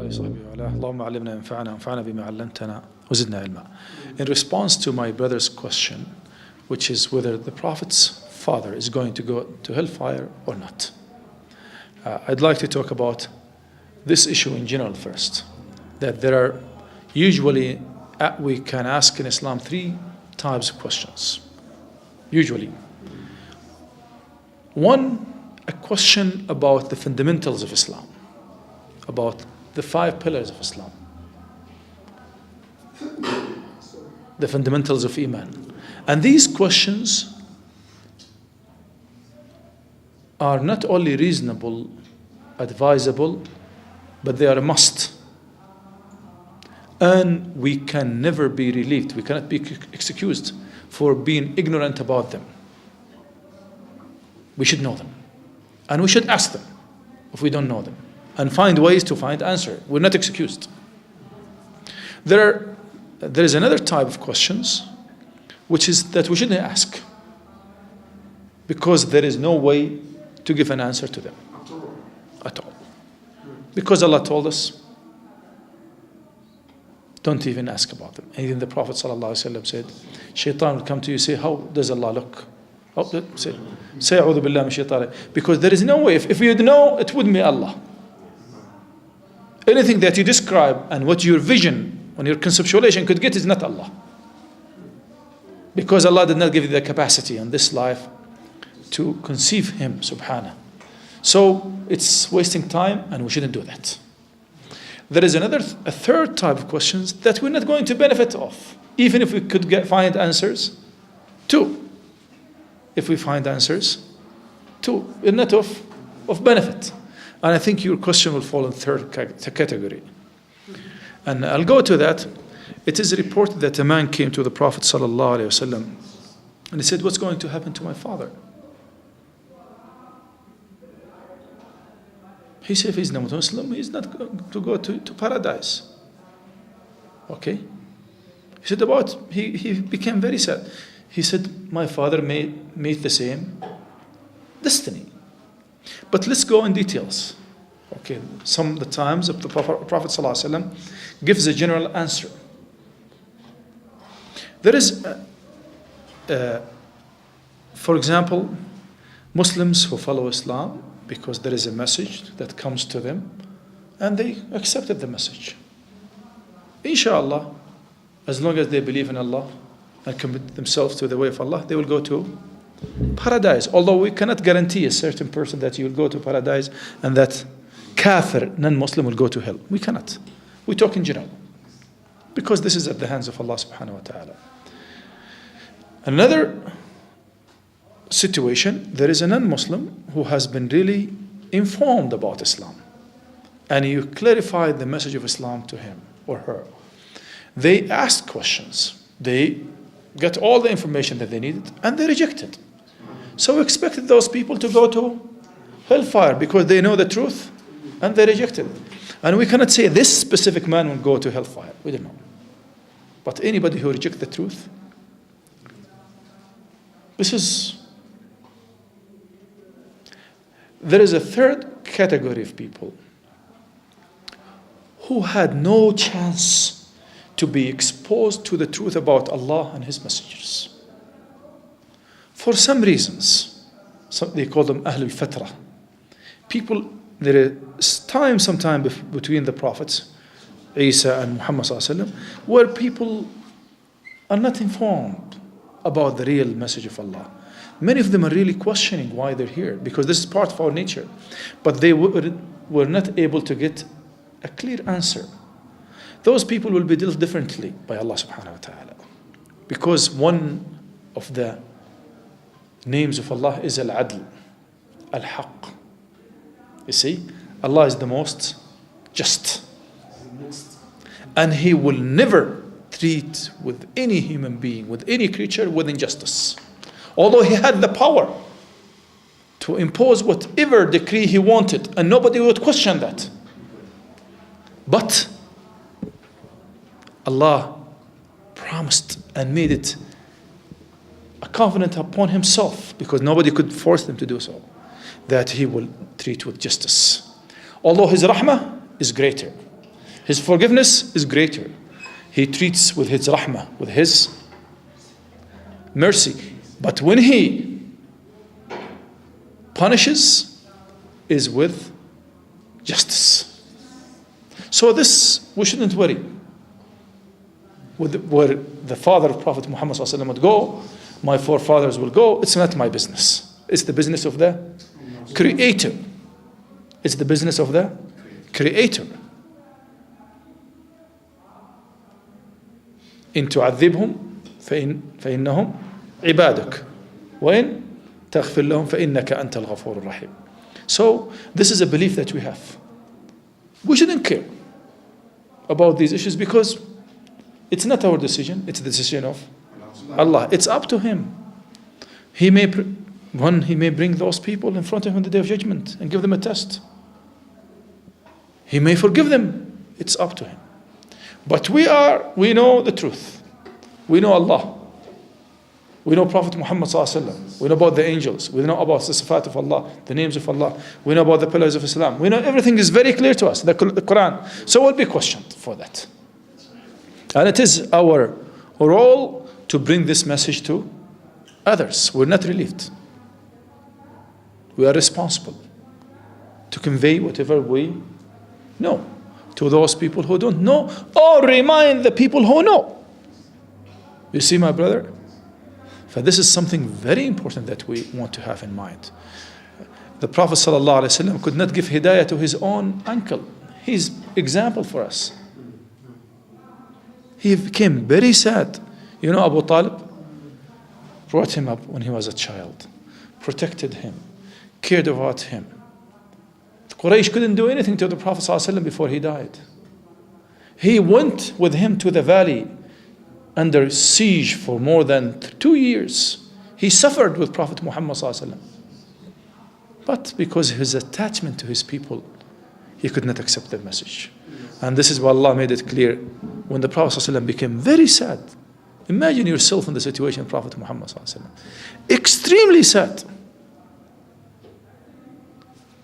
وصحبه وعلاه اللهم علمنا ينفعنا وانفعنا بما علمتنا وزدنا علما. In response to my brother's question, which is whether the Prophet's father is going to go to hellfire or not, I'd like to talk about this issue in general first. That there are usually, we can ask in Islam 3 types of questions. Usually. One, a question about the fundamentals of Islam, about the 5 pillars of Islam, the fundamentals of Iman. And these questions are not only reasonable, advisable, but they are a must. And we can never be relieved, we cannot be excused for being ignorant about them. We should know them. And we should ask them if we don't know them. And find ways to find answer. We're not excused. There is another type of questions, which is that we shouldn't ask. Because there is no way to give an answer to them. At all. Because Allah told us, don't even ask about them. And even the Prophet ﷺ said, Shaitan will come to you and say, how does Allah look? Say A'udhu Billah min Shaitan. Because there is no way, if you'd know, it wouldn't be Allah. Anything that you describe and what your vision and your conceptualization could get is not Allah. Because Allah did not give you the capacity in this life to conceive Him, subhanahu. So it's wasting time and we shouldn't do that. There is a third type of questions that we're not going to benefit of, even if we could find answers. 2, if we find answers, 2, we're not of benefit. And I think your question will fall in third category. And I'll go to that. It is reported that a man came to the Prophet ﷺ and he said, what's going to happen to my father? He said, if he's not Muslim, he's not going to go to paradise. Okay? He said he became very sad. He said, my father may meet the same destiny. But let's go in details. Okay, some of the times the Prophet ﷺ gives a general answer. There is, for example, Muslims who follow Islam because there is a message that comes to them and they accepted the message. Inshallah, as long as they believe in Allah and commit themselves to the way of Allah, they will go to paradise. Although we cannot guarantee a certain person that he will go to paradise and that kafir, non-Muslim, will go to hell. We cannot. We talk in general. Because this is at the hands of Allah subhanahu wa ta'ala. Another situation, there is a non-Muslim who has been really informed about Islam. And you clarify the message of Islam to him or her. They asked questions. They got all the information that they needed and they rejected. So we expected those people to go to hellfire because they know the truth and they rejected it. And we cannot say this specific man will go to hellfire. We don't know. But anybody who rejects the truth, there is a third category of people who had no chance to be exposed to the truth about Allah and His messengers. For some reasons, they call them Ahl al-Fatra. People, there is sometime between the prophets, Isa and Muhammad ﷺ, where people are not informed about the real message of Allah. Many of them are really questioning why they're here, because this is part of our nature. But they were not able to get a clear answer. Those people will be dealt differently by Allah subhanahu wa ta'ala. Because one of the names of Allah is Al-Adl, Al-Haq. You see, Allah is the most just. And He will never treat with any human being, with any creature, with injustice. Although He had the power to impose whatever decree He wanted, and nobody would question that. But Allah promised and made it a covenant upon Himself, because nobody could force them to do so, that He will treat with justice. Although His rahmah is greater. His forgiveness is greater. He treats with his rahmah, with his mercy. But when he punishes, is with justice. So this, we shouldn't worry. Where the father of Prophet Muhammad ﷺ would go, my forefathers will go, it's not my business. It's the business of the Creator. It's the business of the Creator. إن تعذبهم فإنهم عبادك وإن تغفر لهم فإنك أنت الغفور الرحيم. So this is a belief that we have. We shouldn't care about these issues because it's not our decision, it's the decision of Allah. It's up to Him. He may bring those people in front of Him on the Day of Judgment and give them a test. He may forgive them. It's up to Him. But we know the truth. We know Allah. We know Prophet Muhammad ﷺ. We know about the angels. We know about the sifat of Allah, the names of Allah. We know about the pillars of Islam. We know everything is very clear to us, the Quran. So we'll be questioned for that. And it is our role to bring this message to others. We're not relieved. We are responsible to convey whatever we know to those people who don't know, or remind the people who know. You see, my brother? For this is something very important that we want to have in mind. The Prophet ﷺ could not give hidayah to his own uncle. He's example for us. He became very sad. You know, Abu Talib brought him up when he was a child, protected him, cared about him. The Quraysh couldn't do anything to the Prophet ﷺ before he died. He went with him to the valley under siege for more than 2 years. He suffered with Prophet Muhammad ﷺ. But because of his attachment to his people, he could not accept the message. And this is why Allah made it clear when the Prophet ﷺ became very sad. Imagine yourself in the situation of Prophet Muhammad ﷺ. Extremely sad.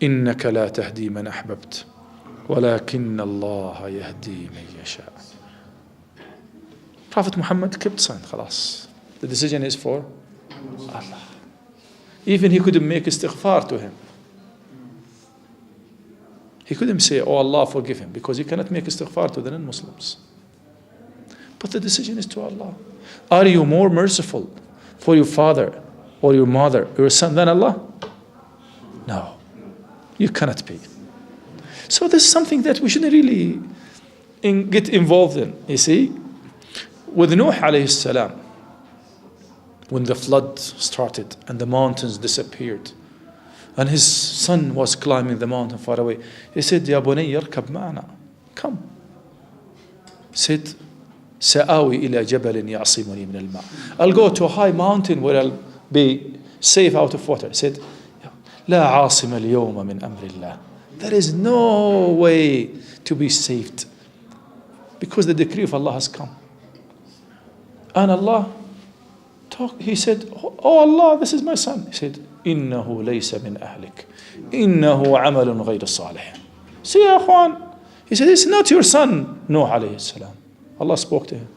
إنك لا تهدي من أحببت ولكن الله يهدي من يشاء. Prophet Muhammad kept silent. خلاص. The decision is for Allah. Even he couldn't make istighfar to him. He couldn't say, oh Allah, forgive him, because he cannot make istighfar to the non-Muslims. But the decision is to Allah. Are you more merciful for your father or your mother or your son than Allah? No. You cannot be. So this is something that we shouldn't really get involved in. You see, with Nuh alayhi salam, when the flood started and the mountains disappeared, and his son was climbing the mountain far away, he said, Ya bunay yarkab ma'ana, come. He said, Sa'awi ila jabalin ya'simuni min al-ma'. I'll go to a high mountain where I'll be safe out of water. He said, لا عاصم اليوم من أمر الله. There is no way to be saved because the decree of Allah has come. And Allah he said, oh Allah, this is my son. He said, إنه ليس من أهلك إنه عمل غير صالح. See, يا أخوان, he said, it's not your son, Nuh alayhi salam. Allah spoke to him.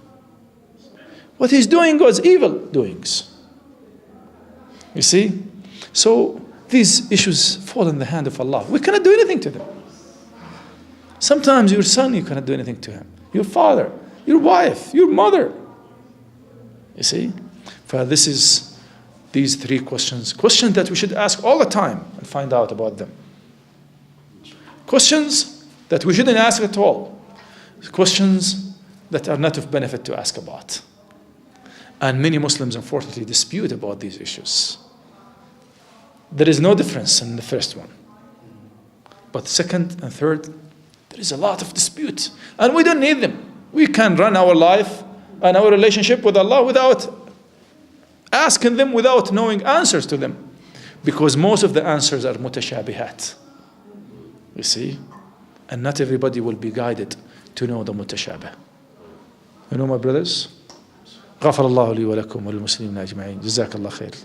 What he's doing was evil doings. You see? So these issues fall in the hand of Allah. We cannot do anything to them. Sometimes your son, you cannot do anything to him. Your father, your wife, your mother. You see? For this is these three questions that we should ask all the time and find out about them. Questions that we shouldn't ask at all. Questions that are not of benefit to ask about. And many Muslims, unfortunately, dispute about these issues. There is no difference in the first one. But second and third, there is a lot of dispute. And we don't need them. We can run our life and our relationship with Allah without asking them, without knowing answers to them. Because most of the answers are mutashabihat. You see? And not everybody will be guided to know the mutashabih. You know, my brothers? غفر الله لي ولكم وللمسلمين أجمعين. جزاك الله خير.